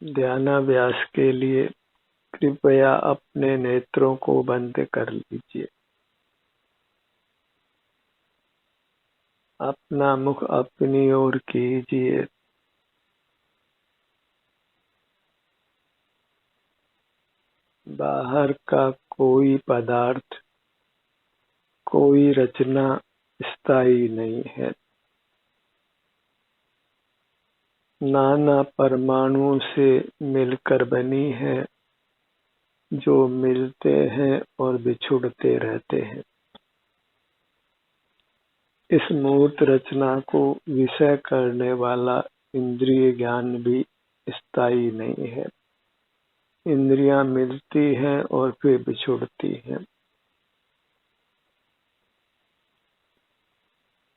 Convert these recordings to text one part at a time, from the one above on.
ध्यानाभ्यास के लिए कृपया अपने नेत्रों को बंद कर लीजिए। अपना मुख अपनी ओर कीजिए। बाहर का कोई पदार्थ, कोई रचना स्थायी नहीं है। नाना परमाणुओं से मिलकर बनी है, जो मिलते हैं और बिछुड़ते रहते हैं। इस मूर्त रचना को विषय करने वाला इंद्रिय ज्ञान भी स्थायी नहीं है। इंद्रियां मिलती हैं और फिर बिछुड़ती हैं।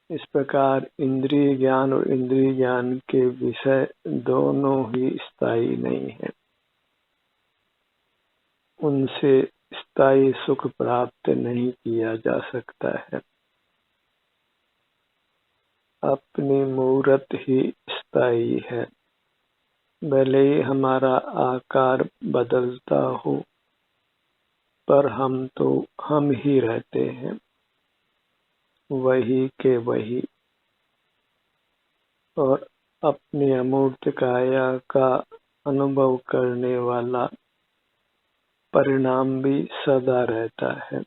इस प्रकार इंद्रिय ज्ञान और इंद्रिय ज्ञान के विषय दोनों ही स्थायी नहीं है। उनसे स्थायी सुख प्राप्त नहीं किया जा सकता है। अपनी मूरत ही स्थायी है। भले ही हमारा आकार बदलता हो, पर हम तो हम ही रहते हैं, वही के वही। और अपनी अमूर्त काया का अनुभव करने वाला परिणाम भी सदा रहता है।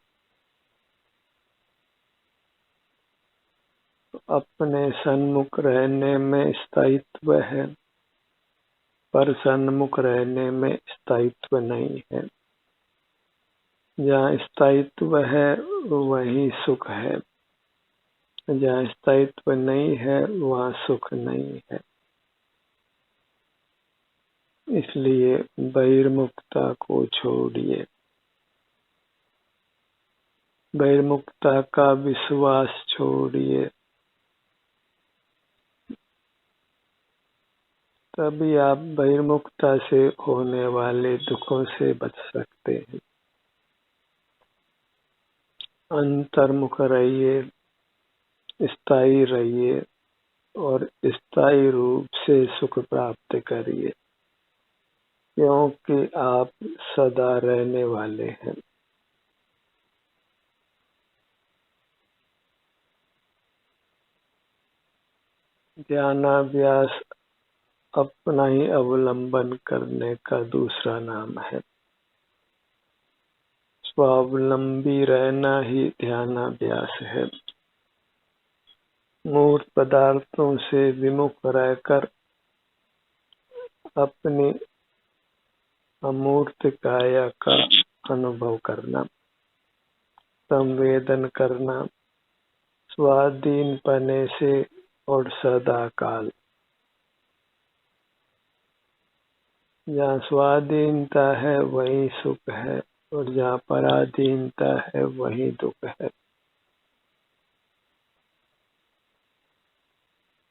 अपने सन्मुख रहने में स्थायित्व है, पर सन्मुख रहने में स्थायित्व नहीं है। जहाँ स्थायित्व है वहीं सुख है, जहाँ स्थायित्व नहीं है वहाँ सुख नहीं है। इसलिए बहिर्मुखता को छोड़िए। बहिर्मुखता का विश्वास छोड़िए, तभी आप बहिर्मुखता से होने वाले दुखों से बच सकते हैं। अंतर्मुख रहिए, स्थायी रहिए और स्थायी रूप से सुख प्राप्त करिए, क्योंकि आप सदा रहने वाले हैं। ध्यानाभ्यास अपना ही अवलंबन करने का दूसरा नाम है। स्वावलंबी रहना ही ध्यानाभ्यास है। मूर्त पदार्थों से विमुख रहकर अपनी अमूर्त काया का अनुभव करना, संवेदन करना, स्वाधीन पने से और सदा काल। जहाँ स्वाधीनता है वहीं सुख है, और जहाँ पराधीनता है वहीं दुख है।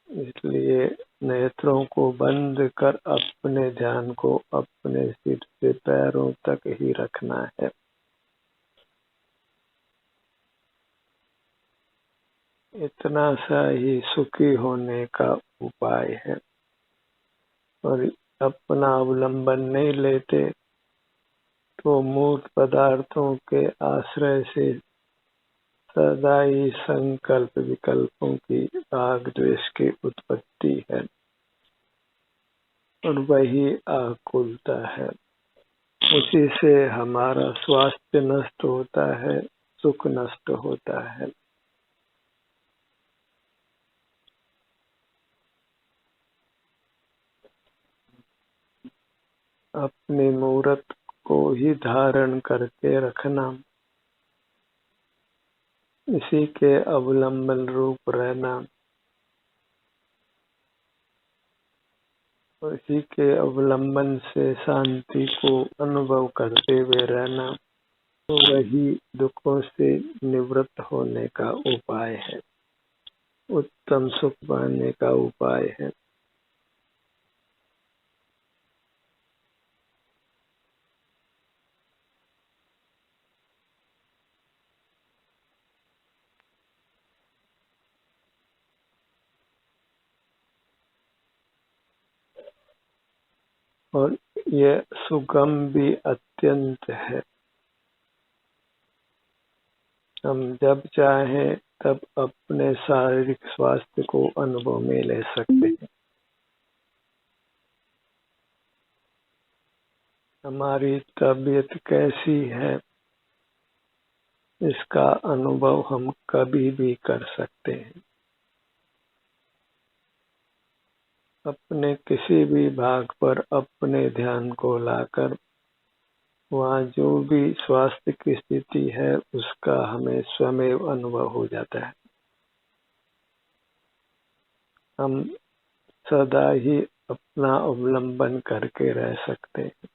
इसलिए नेत्रों को बंद कर अपने ध्यान को अपने सिर से पैरों तक ही रखना है। इतना सा ही सुखी होने का उपाय है। और अपना अवलंबन नहीं लेते तो मूर्त पदार्थों के आश्रय से सदा ही संकल्प विकल्पों की राग द्वेष की उत्पत्ति है, और वही आकुलता है। उसी से हमारा स्वास्थ्य नष्ट होता है, सुख नष्ट होता है। अपनी मूरत को ही धारण करके रखना, इसी के अवलंबन रूप रहना, और इसी के अवलंबन से शांति को अनुभव करते हुए रहना, तो वही दुखों से निवृत्त होने का उपाय है, उत्तम सुख पाने का उपाय है। और यह सुगम भी अत्यंत है। हम जब चाहें तब अपने शारीरिक स्वास्थ्य को अनुभव में ले सकते हैं। हमारी तबीयत कैसी है इसका अनुभव हम कभी भी कर सकते हैं। अपने किसी भी भाग पर अपने ध्यान को लाकर वहाँ जो भी स्वास्थ्य की स्थिति है उसका हमें स्वयं अनुभव हो जाता है। हम सदा ही अपना अवलंबन करके रह सकते हैं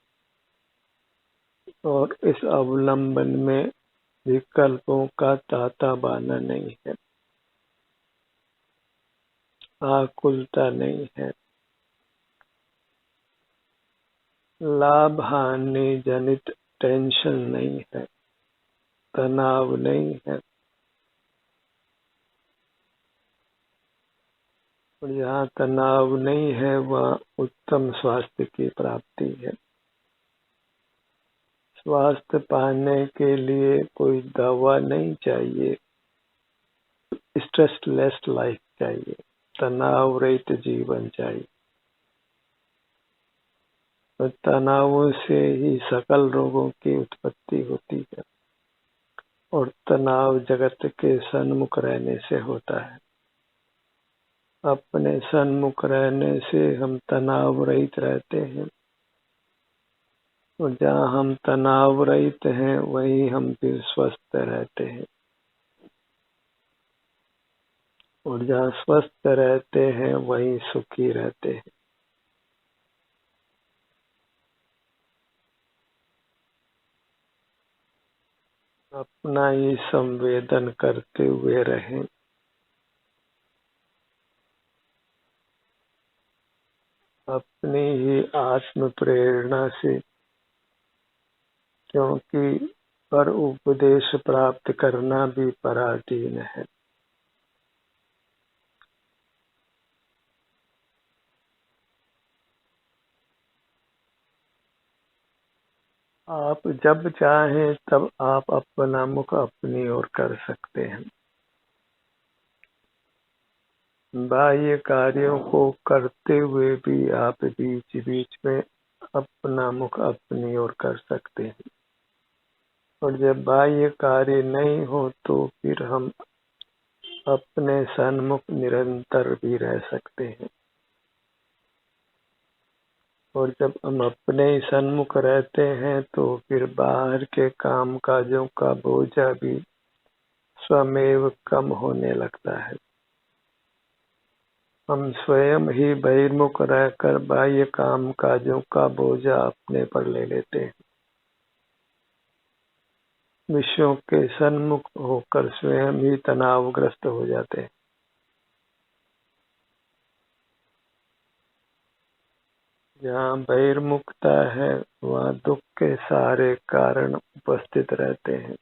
और इस अवलंबन में विकल्पों का ताता बाना नहीं है, आकुलता नहीं है, लाभ हानि जनित टेंशन नहीं है, तनाव नहीं है। और जहाँ तनाव नहीं है वहाँ उत्तम स्वास्थ्य की प्राप्ति है। स्वास्थ्य पाने के लिए कोई दवा नहीं चाहिए, स्ट्रेसलेस लाइफ चाहिए, तनाव रहित जीवन चाहिए। और तनावों से ही सकल रोगों की उत्पत्ति होती है और तनाव जगत के सन्मुख रहने से होता है। अपने सन्मुख रहने से हम तनाव रहित रहते हैं और जहाँ हम तनाव रहित हैं वहीं हम फिर स्वस्थ रहते हैं और जहाँ स्वस्थ रहते हैं वहीं सुखी रहते हैं। अपना ही संवेदन करते हुए रहें। अपनी ही आत्म प्रेरणा से, क्योंकि पर उपदेश प्राप्त करना भी पराधीन है। आप जब चाहें तब आप अपना मुख अपनी ओर कर सकते हैं। बाह्य कार्यों को करते हुए भी आप बीच बीच में अपना मुख अपनी ओर कर सकते हैं और जब बाह्य कार्य नहीं हो तो फिर हम अपने सन्मुख निरंतर भी रह सकते हैं। और जब हम अपने ही सन्मुख रहते हैं तो फिर बाहर के काम काजों का बोझा भी स्वमेव कम होने लगता है। हम स्वयं ही बहिर्मुख रहकर बाह्य काम काजों का बोझा अपने पर ले लेते हैं। विषयों के सन्मुख होकर स्वयं ही तनावग्रस्त हो जाते हैं। जहाँ बहिर्मुखता है वहाँ दुख के सारे कारण उपस्थित रहते हैं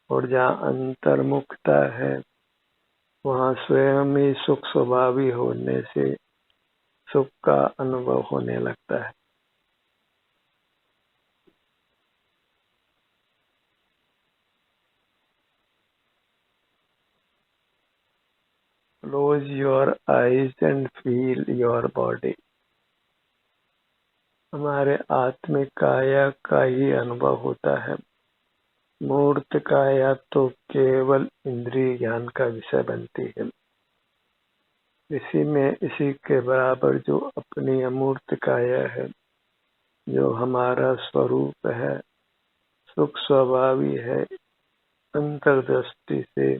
और जहाँ अंतर्मुखता है वहाँ स्वयं ही सुख स्वभावी होने से सुख का अनुभव होने लगता है। Close your eyes and feel your body। हमारे आत्मिक काया का ही अनुभव होता है। मूर्त काया तो केवल इंद्रिय ज्ञान का विषय बनती है। इसी के बराबर जो अपनी अमूर्त काया है, जो हमारा स्वरूप है, सुख स्वभावी है, अंतर्दृष्टि से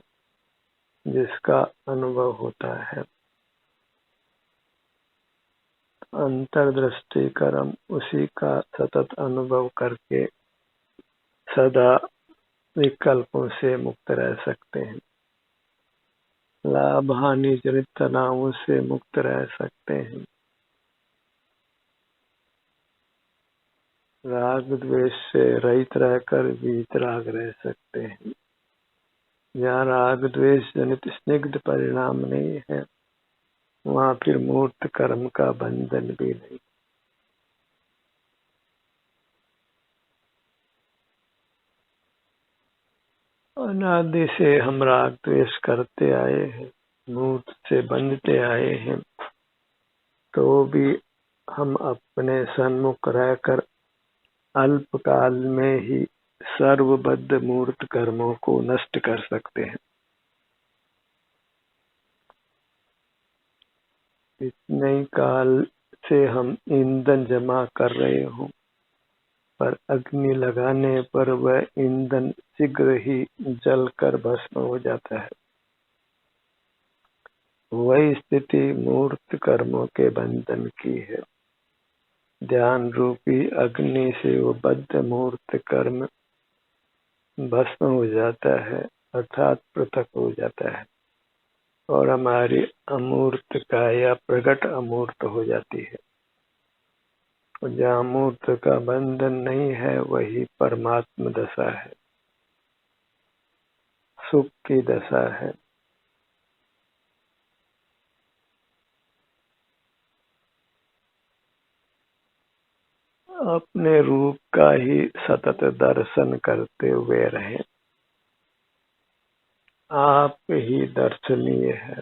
जिसका अनुभव होता है, अंतर्दृष्टि कर्म उसी का सतत अनुभव करके सदा विकल्पों से मुक्त रह सकते हैं, लाभ हानि जनित तनावों से मुक्त रह सकते हैं, राग द्वेष से रहित रहकर वीतराग रह सकते हैं। जहाँ राग द्वेष जनित स्निग्ध परिणाम नहीं है वहाँ फिर मूर्त कर्म का बंधन भी नहीं। अनादि से हम राग द्वेष करते आए हैं, मूर्त से बंधते आए हैं, तो भी हम अपने सन्मुख रहकर अल्पकाल में ही सर्वबद्ध मूर्त कर्मों को नष्ट कर सकते हैं। इतने ही काल से हम ईंधन जमा कर रहे हों, पर अग्नि लगाने पर वह ईंधन शीघ्र ही जलकर भस्म हो जाता है। वही स्थिति मूर्त कर्मों के बंधन की है। ध्यान रूपी अग्नि से वो बद्ध मूर्त कर्म भस्म हो जाता है, अर्थात पृथक हो जाता है, और हमारी अमूर्त काया प्रकट अमूर्त हो जाती है। जहाँ मूर्त का बंधन नहीं है वही परमात्म दशा है, सुख की दशा है। अपने रूप का ही सतत दर्शन करते हुए रहें। आप ही दर्शनीय है।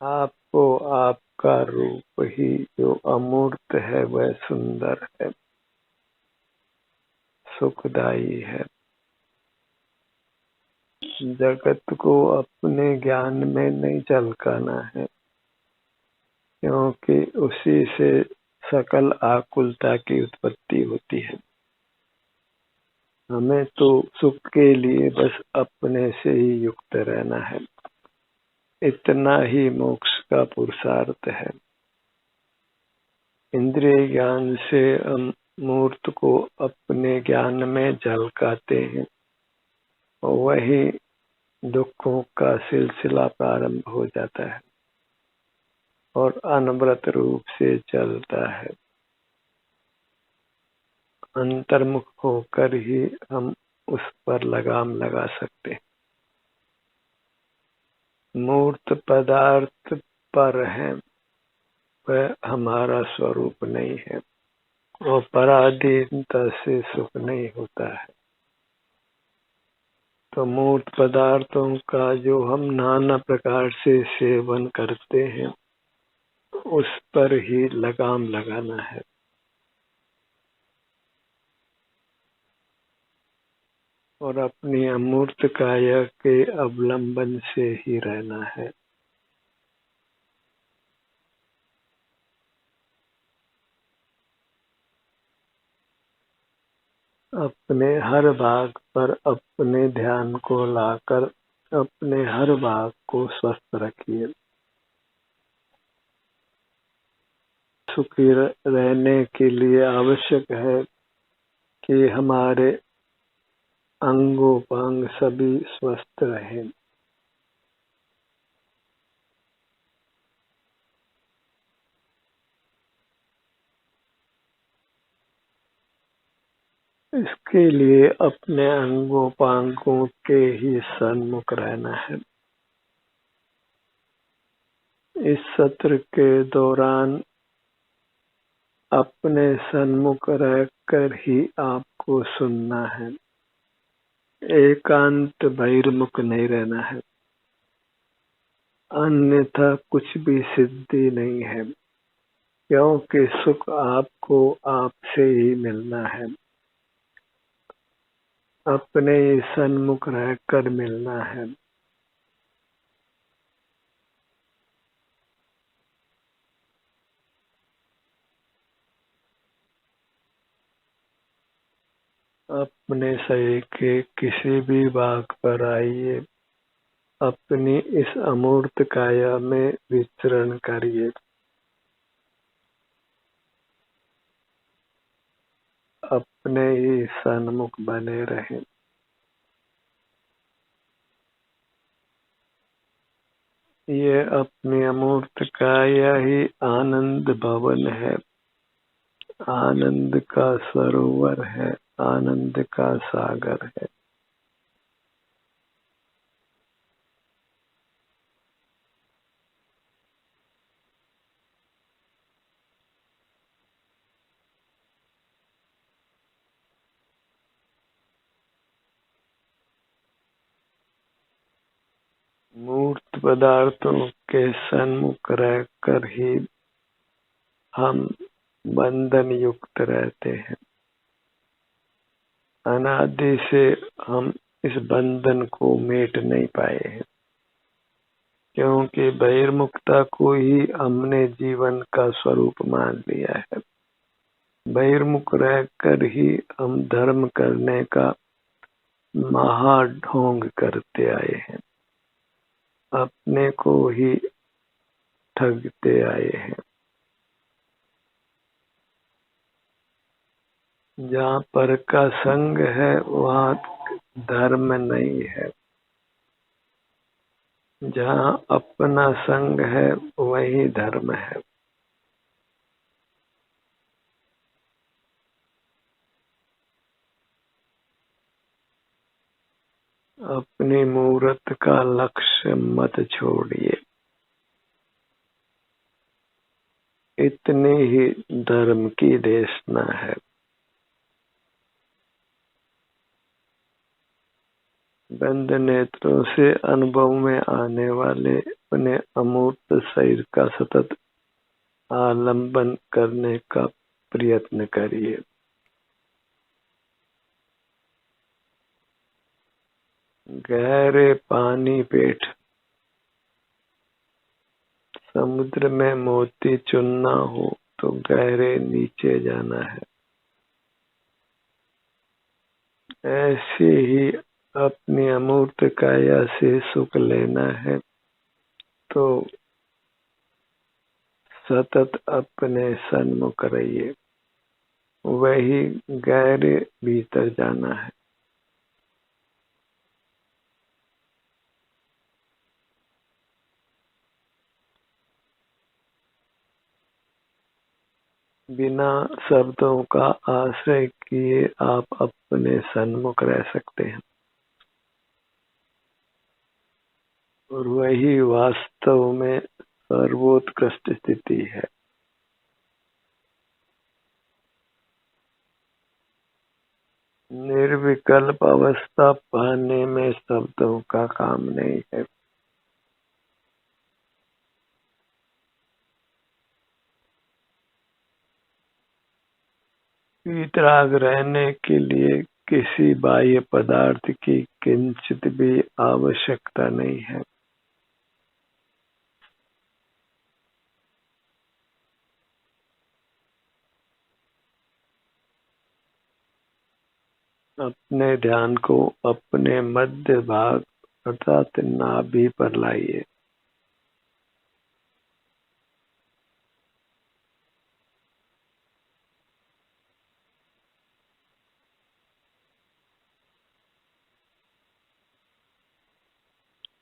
आपको आपका रूप ही जो अमूर्त है वह सुंदर है, सुखदायी है। जगत को अपने ज्ञान में नहीं झलकाना है, क्योंकि उसी से सकल आकुलता की उत्पत्ति होती है। हमें तो सुख के लिए बस अपने से ही युक्त रहना है। इतना ही मोक्ष का पुरुषार्थ है। इंद्रिय ज्ञान से हम मूर्त को अपने ज्ञान में झलकाते हैं, वही दुखों का सिलसिला प्रारंभ हो जाता है और अनवरत रूप से चलता है। अंतर्मुख होकर ही हम उस पर लगाम लगा सकते हैं। मूर्त पदार्थ पर है, वह हमारा स्वरूप नहीं है, वो पराधीनता से सुख नहीं होता है। तो मूर्त पदार्थों का जो हम नाना प्रकार से सेवन करते हैं, उस पर ही लगाम लगाना है। और अपनी अमूर्त काया के अवलंबन से ही रहना है। अपने हर भाग पर अपने ध्यान को लाकर अपने हर भाग को स्वस्थ रखिए। सुखी रहने के लिए आवश्यक है कि हमारे अंगोपांग सभी स्वस्थ रहें। इसके लिए अपने अंगोपांगों के ही सन्मुख रहना है। इस सत्र के दौरान अपने सन्मुख रहकर ही आपको सुनना है। एकांत बहिर्मुख नहीं रहना है, अन्यथा कुछ भी सिद्धि नहीं है, क्योंकि सुख आपको आपसे ही मिलना है, अपने ही सन्मुख रहकर मिलना है। अपने शरीर के किसी भी भाग पर आइए, अपनी इस अमूर्त काया में विचरण करिए। अपने ही सन्मुख बने रहें। ये अपनी अमूर्त काया ही आनंद भवन है, आनंद का सरोवर है, आनंद का सागर है। मूर्त पदार्थों के सन्मुख रहकर ही हम बंधन युक्त रहते हैं। अनादि से हम इस बंधन को मेट नहीं पाए हैं, क्योंकि बहिर्मुखता को ही हमने जीवन का स्वरूप मान लिया है। बहिर्मुख रहकर ही हम धर्म करने का महाढोंग करते आए हैं, अपने को ही ठगते आए हैं। जहाँ पर का संग है वहाँ धर्म नहीं है, जहाँ अपना संग है वही धर्म है। अपनी मूर्त का लक्ष्य मत छोड़िए, इतनी ही धर्म की देशना है। बंद नेत्रों से अनुभव में आने वाले अपने अमूर्त शरीर का सतत आलंबन करने का प्रयत्न करिए। गहरे पानी पेट समुद्र में मोती चुनना हो तो गहरे नीचे जाना है। ऐसे ही अपनी अमूर्त काया से सुख लेना है तो सतत अपने सन्मुख रहिए, वही गहरे भीतर जाना है। बिना शब्दों का आश्रय किए आप अपने सन्मुख रह सकते हैं, और वही वास्तव में सर्वोत्कृष्ट स्थिति है। निर्विकल्प अवस्था पाने में शब्दों का काम नहीं है। वीतराग रहने के लिए किसी बाह्य पदार्थ की किंचित भी आवश्यकता नहीं है। अपने ध्यान को अपने मध्य भाग अर्थात नाभि पर लाइए।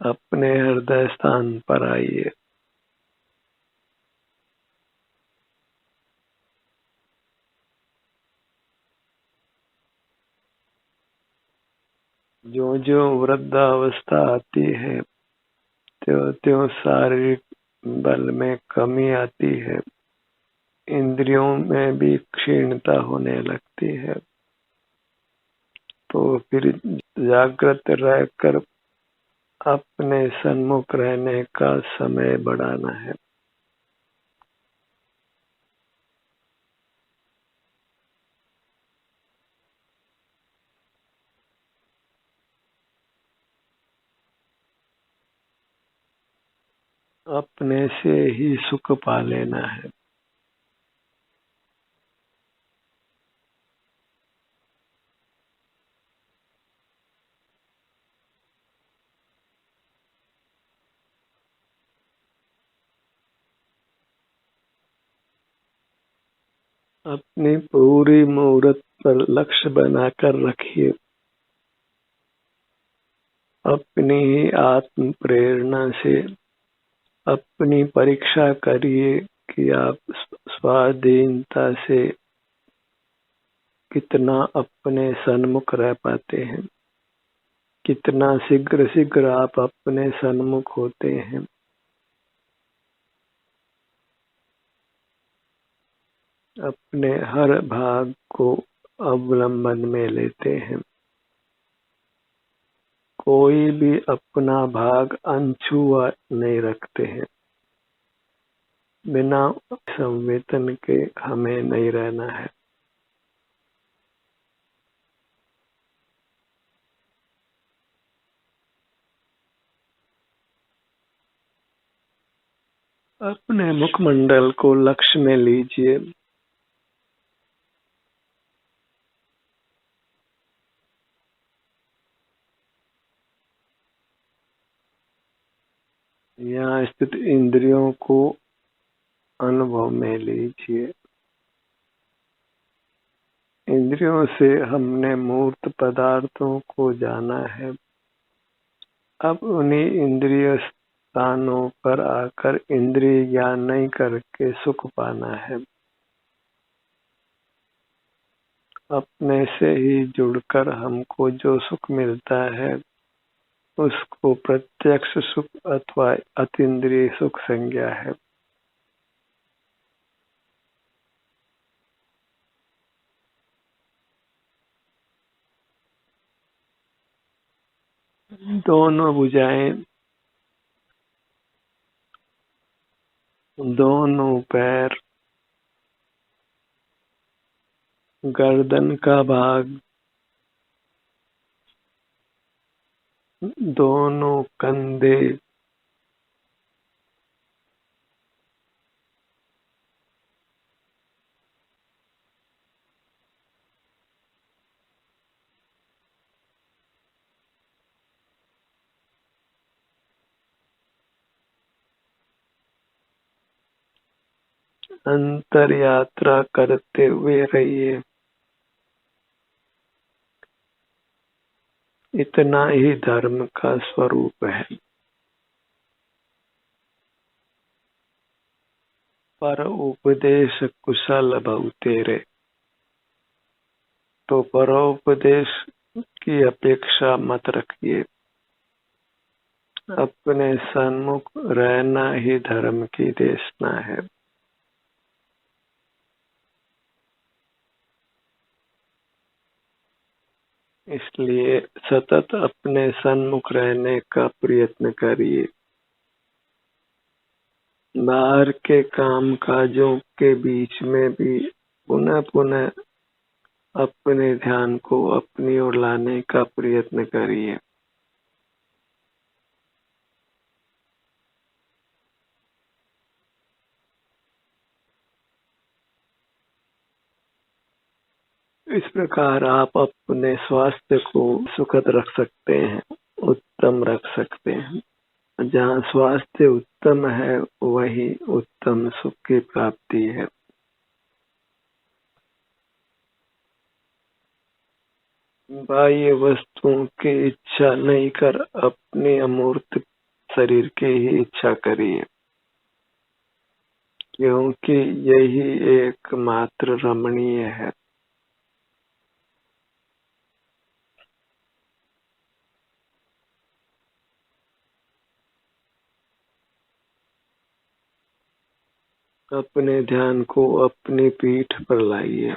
अपने हृदय स्थान पर आइए। जो जो वृद्धावस्था आती है त्यों त्यों शारीरिक बल में कमी आती है, इंद्रियों में भी क्षीणता होने लगती है। तो फिर जागृत रहकर अपने सन्मुख रहने का समय बढ़ाना है। अपने से ही सुख पा लेना है। अपनी पूरी मुहूर्त पर लक्ष्य बनाकर रखिए। अपनी ही आत्म प्रेरणा से अपनी परीक्षा करिए कि आप स्वाधीनता से कितना अपने सन्मुख रह पाते हैं, कितना शीघ्र शीघ्र आप अपने सन्मुख होते हैं। अपने हर भाग को अवलंबन में लेते हैं। कोई भी अपना भाग अनछुआ नहीं रखते हैं। बिना संवेदन के हमें नहीं रहना है। अपने मुखमंडल को लक्ष्य में लीजिए। यहाँ स्थित इंद्रियों को अनुभव में लीजिए। इंद्रियों से हमने मूर्त पदार्थों को जाना है। अब उन्हीं इंद्रिय स्थानों पर आकर इंद्रिय ज्ञान नहीं करके सुख पाना है। अपने से ही जुड़कर हमको जो सुख मिलता है उसको प्रत्यक्ष सुख अथवा अतीन्द्रिय सुख संज्ञा है। दोनों भुजाएं, दोनों पैर, गर्दन का भाग, दोनों कंधे, अंतर यात्रा करते हुए रहिए। इतना ही धर्म का स्वरूप है। पर उपदेश कुशल बहुतेरे, तो परोपदेश की अपेक्षा मत रखिए। अपने सन्मुख रहना ही धर्म की देशना है। इसलिए सतत अपने सन्मुख रहने का प्रयत्न करिए। बाहर के काम काजों के बीच में भी पुनः पुनः अपने ध्यान को अपनी ओर लाने का प्रयत्न करिए। इस प्रकार आप अपने स्वास्थ्य को सुखद रख सकते हैं, उत्तम रख सकते हैं। जहाँ स्वास्थ्य उत्तम है वही उत्तम सुख की प्राप्ति है। बाह्य वस्तुओं की इच्छा नहीं कर अपने अमूर्त शरीर की ही इच्छा करिए, क्योंकि यही एकमात्र रमणीय है। अपने ध्यान को अपनी पीठ पर लाइए।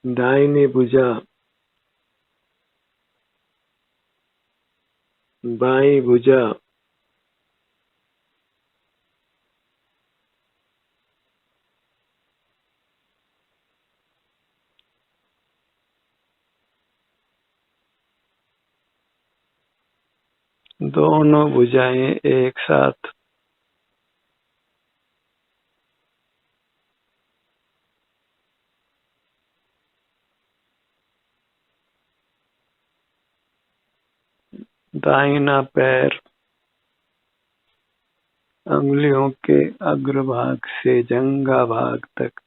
दाहिनी भुजा, बाईं भुजा, दोनों भुजाएं एक साथ, दाहिना पैर अंगुलियों के अग्रभाग से जंघा भाग तक,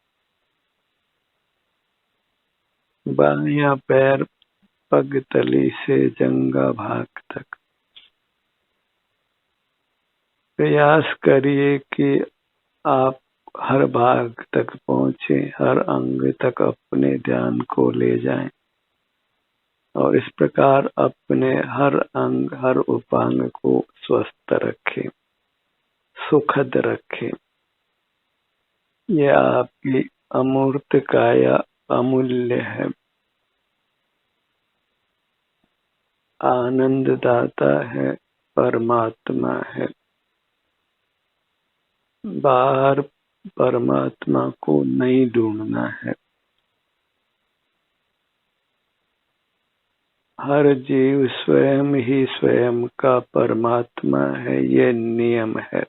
बायां पैर पगतली से जंघा भाग तक। प्रयास करिए कि आप हर भाग तक पहुंचे, हर अंग तक अपने ध्यान को ले जाएं और इस प्रकार अपने हर अंग, हर उपांग को स्वस्थ रखें। सुखद रखे। यह आपकी अमूर्त काया अमूल्य है, आनंददाता है, परमात्मा है। बाहर परमात्मा को नहीं ढूंढना है। हर जीव स्वयं ही स्वयं का परमात्मा है, ये नियम है।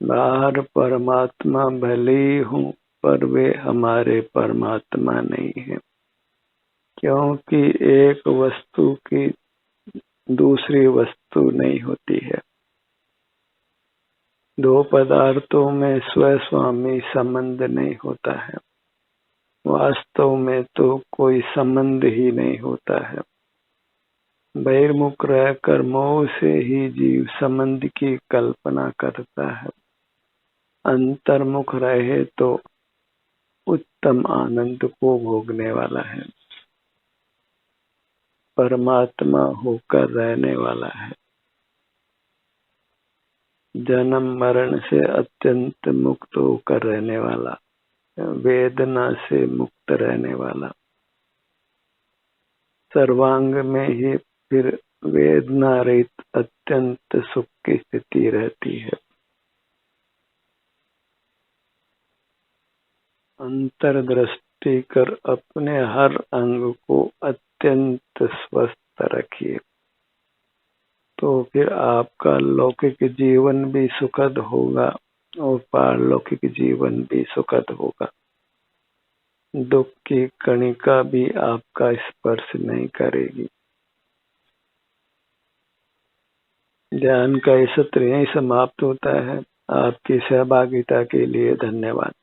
बाहर परमात्मा भले ही हों, पर वे हमारे परमात्मा नहीं है, क्योंकि एक वस्तु की दूसरी वस्तु नहीं होती है। दो पदार्थों में स्वस्वामी संबंध नहीं होता है। वास्तव में तो कोई संबंध ही नहीं होता है। बहिर्मुख रहकर मोह से ही जीव संबंध की कल्पना करता है। अंतर्मुख रहे तो उत्तम आनंद को भोगने वाला है, परमात्मा होकर रहने वाला है। जन्म मरण से अत्यंत मुक्त होकर रहने वाला, वेदना से मुक्त रहने वाला। सर्वांग में ही फिर वेदना रहित अत्यंत सुख की स्थिति रहती है। अंतर्दृष्टि कर अपने हर अंग को अत्यंत स्वस्थ रखिए, तो फिर आपका लौकिक जीवन भी सुखद होगा और पारलौकिक जीवन भी सुखद होगा। दुख की कणिका भी आपका स्पर्श नहीं करेगी। ध्यान का सत्र यहीं समाप्त होता है। आपकी सहभागिता के लिए धन्यवाद।